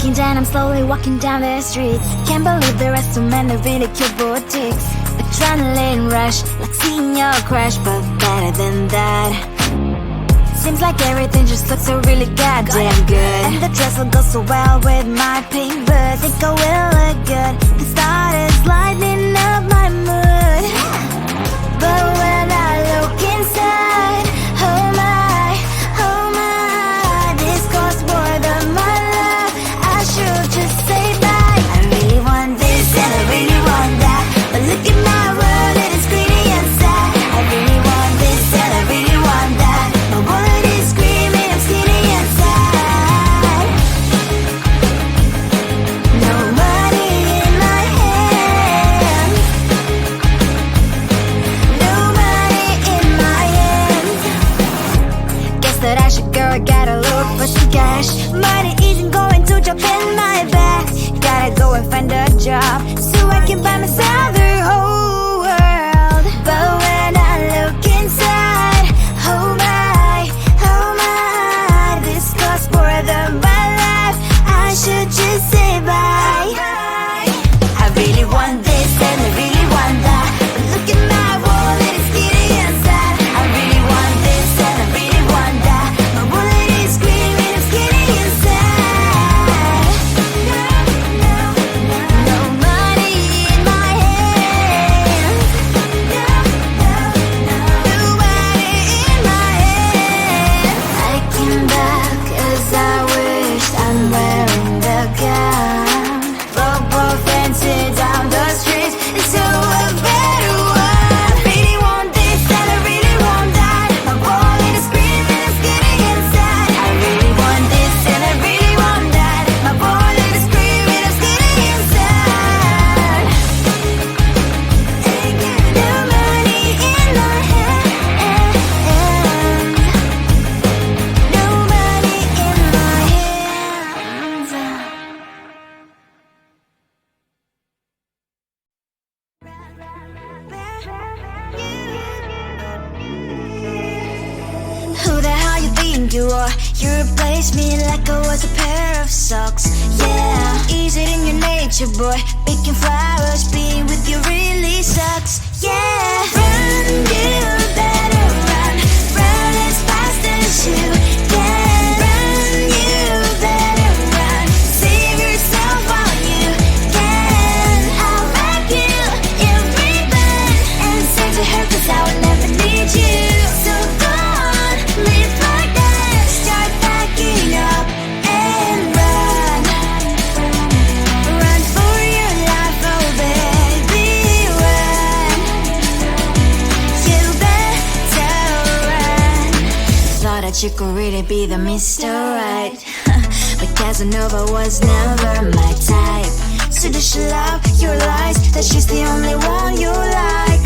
Looking down, I'm slowly walking down the streets. Can't believe there are so many really cute boutiques. Adrenaline rush, like seeing your crush, but better than that. Seems like everything just looks so really goddamn good. And the dress will go so well with my pink boots. Think I will look good. The start is lighting up my mood. But when I look inside, oh my, this costs more than my love. I should just say bye. I really want this and I really want that, but look at my world, it is greedy and sad. I really want this and I really want that. My wallet is screaming, I'm skinny and sad. No money in my hand. No money in my hand. Guess that I should go, I gotta look for some cash. Money isn't going to jump in my bag. Gotta go and find a job so I can buy myself the whole world. But when I look inside, oh my, this costs more than my life. I should just say bye. I really want this and I really want that, but look at my wallet, it's skinny and sad. I really want this and I really want that. My wallet is screaming, I'm skinny and sad. No money in my hand. No money in my hand. I came back 'cause I wished I'm wearing the gown. Robo fancy down the streets into a better one. Really want this and I really want that. My wallet is screaming, I'm skinny inside. I really want this and I really want that. My wallet is screaming, I'm skinny inside. No money in my hand. No money in my hands. Who the hell you think you are? You replaced me like I was a pair of socks. Yeah, is it in your nature, boy? Picking flowers, being with you really sucks. Yeah, run, you better run. Run as fast as you can. Run, you better run. Save yourself while you can. I'll wrap you in ribbon and send to her 'cause I will never need you. So go on, live like that. Start packing up and run. Run for your life, oh baby, run. You better run. Thought that you could really be the Mr. Right, but Casanova was never my type. So does she love your lies, that she's the only one you like?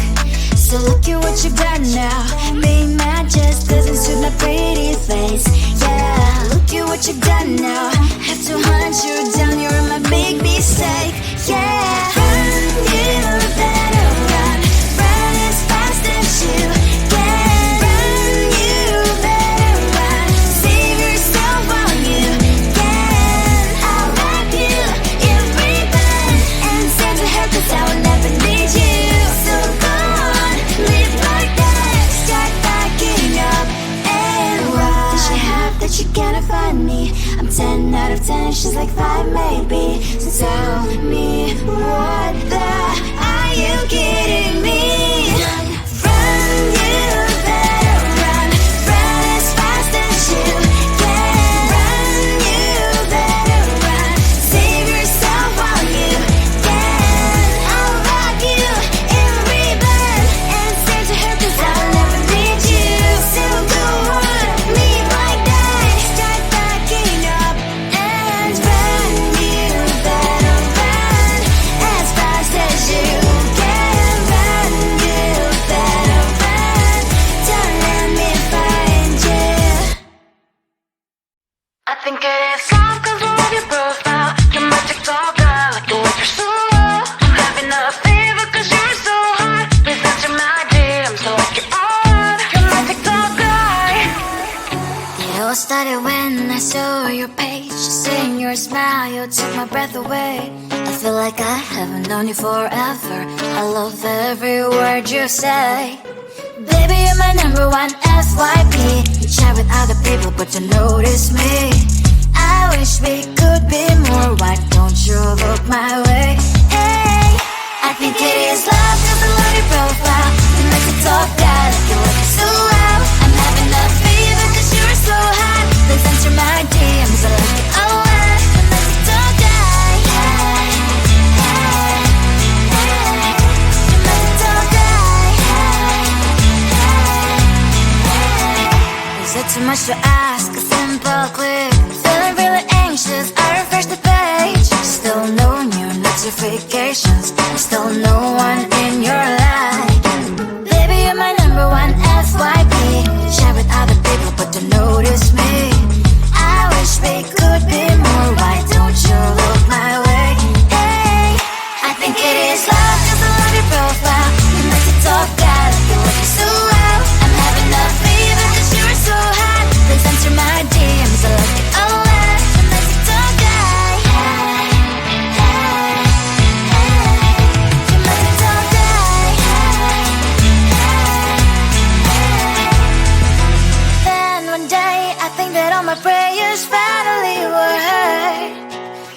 So look at what you've done now. Being mad just doesn't suit my pretty face. Yeah, look at what you've done now. Have to hunt you down, you're my big mistake. Yeah, run, you better run. Run as fast as you can. Run, you better run. Save yourself while you can. I'll wrap you in ribbon and send to her 'cause I will never need you. So go on, live like that. Start packing up and run. What does she have that you cannot find me? I'm 10 out of 10, she's like 5 maybe. So tell me, what the, are you kidding me? Run, you better run. Run as fast as you can. Run, you better run. Save yourself while you can. I'll wrap you in ribbon and send to her 'cause I'll never need you. So go on, live like that. Start packing up and run. You better run. started when I saw your page. Seeing your smile, you took my breath away. I feel like I haven't known you forever. I love every word you say. Baby, you're my number one FYP. You chat with other people, but you notice me. I wish we could be more. Why don't you look my way? Hey, I think it is love, cause I love your profile. You make me talk bad, like you look so well. I'm having a fever cause you're so hot. Please answer my DMs, I like it a lot. You make me talk bad. Hey, hey, hey. You make me talk bad. Hey, hey. Is it too much to ask? A simple click. Feeling really anxious, I refresh the page. Still no new notifications. Still no one in your life. Baby, you're my number one FYP. Share with other people, but don't notice me. I wish we could be more. Why don't you look my way? Hey, I think it is love, cause I love your profile. You make it talk bad, like you look so well. I'm having a fever cause you're so hot. Please answer my DMs, I like it a lot. You make it talk bad. Hey, hey, hey. You make it talk bad. Hey, hey, hey. Then one day I think that all my prayers finally were heard.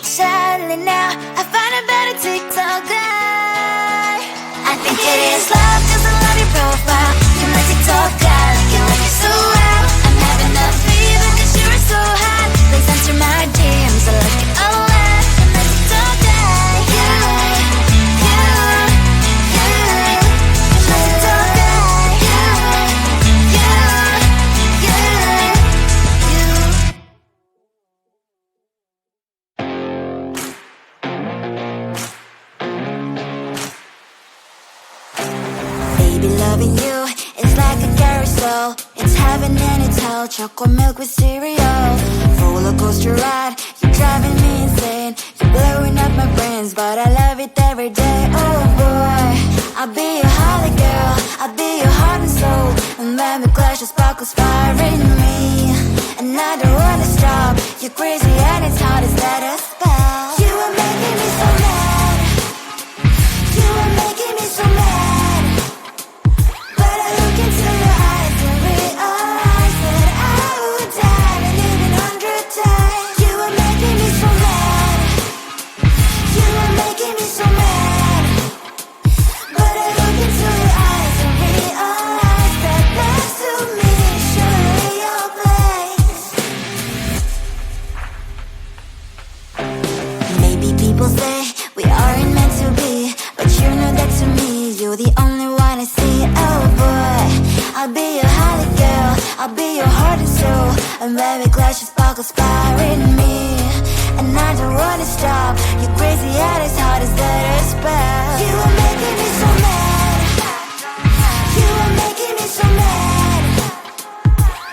Sadly now I find a better TikTok guy. I think it is love cause I love your profile. You make TikTok guy like you look so well. I'm having a fever cause you're so hot. Please answer my DMs, I like it a lot. You make TikTok guy. You make TikTok guy. Baby, loving you is like a carousel. It's heaven and it's hell. Chocolate milk with cereal. Roller coaster ride. You're driving me insane. You're blowing up my brains, but I love it every day. Oh boy, I'll be your holly girl. I'll be your heart and soul. And when we clash, the sparkles fire in me. And I don't wanna stop. You're crazy and it's hard as that a spell. You are making me so mad. You are making me so mad. But I look into your eyes and realize that I would die and even 100 times. You are making me so mad. You are making me so mad. But I look into your eyes and realize that next to me is surely your place. Maybe people say we aren't meant to be, but you know that to me you're the only one I see. Oh boy, I'll be your holly girl. I'll be your heart and soul. And when we clash, the sparkles fire in me. And I don't wanna stop. You're crazy and as hard as that a spell. You are making me so mad. You are making me so mad.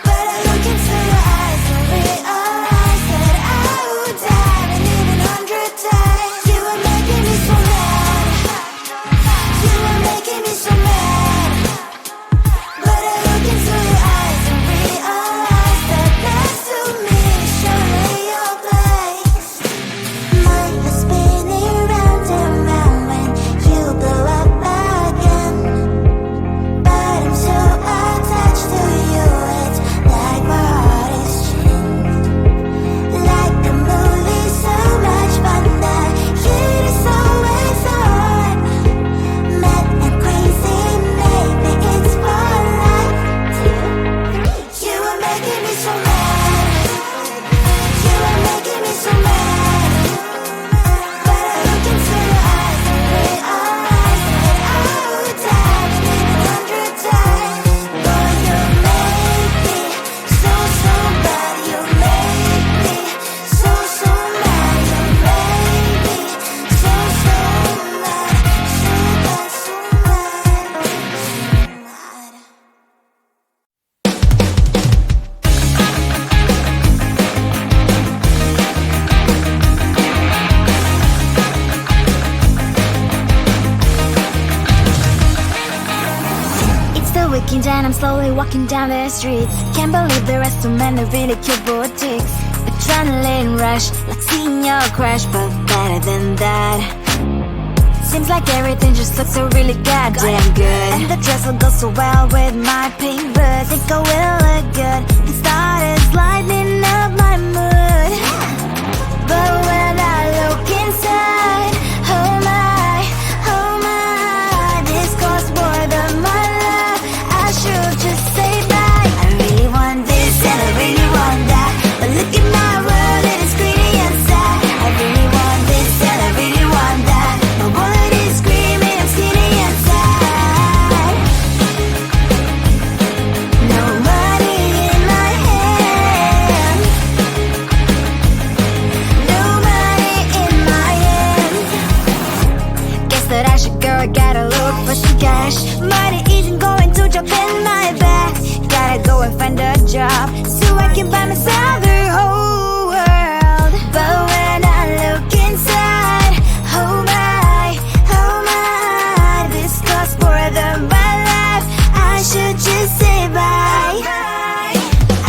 But I look into your eyes and realize that I would die and even 100 times. You are making me so mad. You are making me so mad. But I look into your eyes and realize that next to me is surely your place. Mind is spinning round and round when you blow up again. But I'm so addicted. then I'm slowly walking down the streets. Can't believe there are so many really cute boutiques. Adrenaline rush, like seeing your crush, but better than that. Seems like everything just looks so really goddamn good. And the dress will go so well with my pink boots. Think I will look good. It started lightening up my mood. But when I look inside, oh my, this costs more than my love. I should just say bye. I really want this and I really want that, but look at my world, it is greedy and sad. I really want this and I really want that. My wallet is screaming, I'm skinny and sad. No money in my hand. No money in my hand. Guess that I should go, I gotta look for some cash. Money isn't going to jump in my back. Gotta go and find a job so I can buy myself the whole world. But when I look inside, oh my, this costs more than my life. I should just say bye.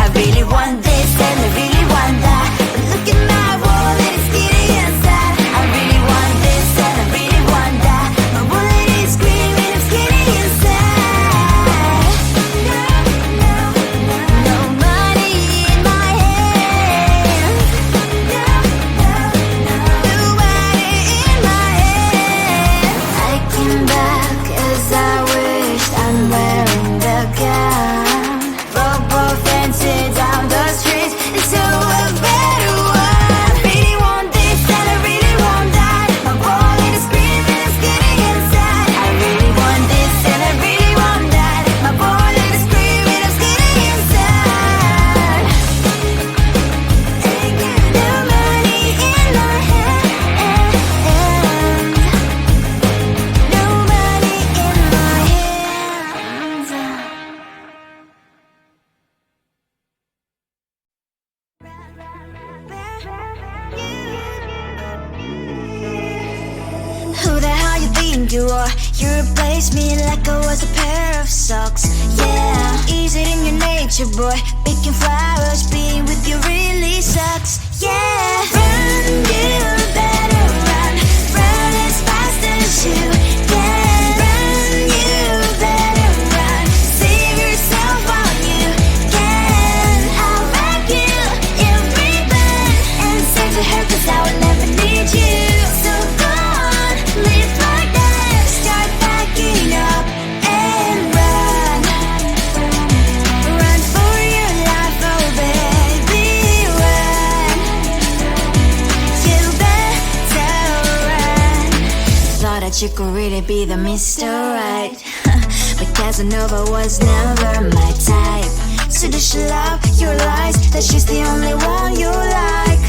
I really want this and I really want that, but look at my wallet, it's skinny and sad. I really want this and I really want that. My wallet is screaming, I'm skinny and sad. No money in my hand. No money in my hand. I came back as I wished, I'm wearing the gown. Robo fancy down the streets into a better one. Really want this and I really want that. My wallet is screaming, I'm skinny inside. I really want this and I really want that. My wallet is screaming, I'm skinny inside. No money in my hand. No money in my hands. Who the hell you think you are? You replaced me like I was a pair of socks. Yeah, is it in your nature, boy? Picking flowers, being with you really sucks. Yeah, run, you better run. Run as fast as you can. Run, you better run. Save yourself while you can. I'll wrap you in ribbon and send to her, 'cause I will never need you. So go on, live like that. Start backing up and run. Run for your life, oh baby, run. You better run. Thought that you could really be the Mr. Right, but Casanova was never my type. So does she love your lies, that she's the only one you like?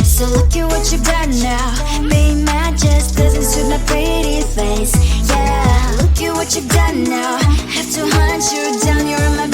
So look at what you've done now. Being mad just doesn't suit my pretty face. Yeah, look at what you've done now. Have to hunt you down, you're in my